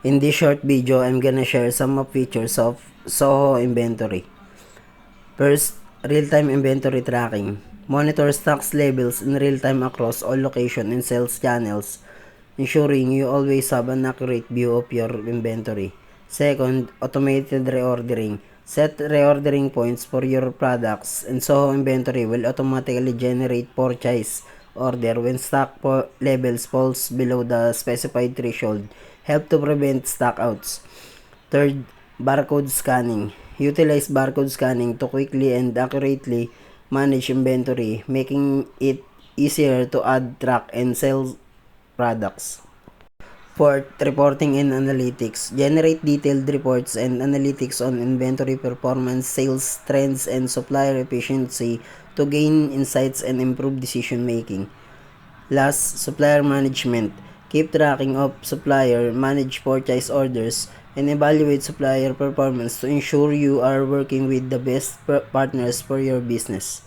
In this short video, I'm gonna share some of features of Soho Inventory. First, real-time inventory tracking. Monitor stocks levels in real time across all location and sales channels, ensuring you always have an accurate view of your inventory. Second, automated reordering. Set reordering points for your products, and Soho Inventory will automatically generate purchase order when stock levels falls below the specified threshold, help to prevent stockouts. Third, barcode scanning. Utilize barcode scanning to quickly and accurately manage inventory, making it easier to add, track, and sell products. Fourth, reporting and analytics. Generate detailed reports and analytics on inventory performance, sales trends, and supplier efficiency to gain insights and improve decision making. Last, supplier management. Keep tracking of supplier, manage purchase orders, and evaluate supplier performance to ensure you are working with the best partners for your business.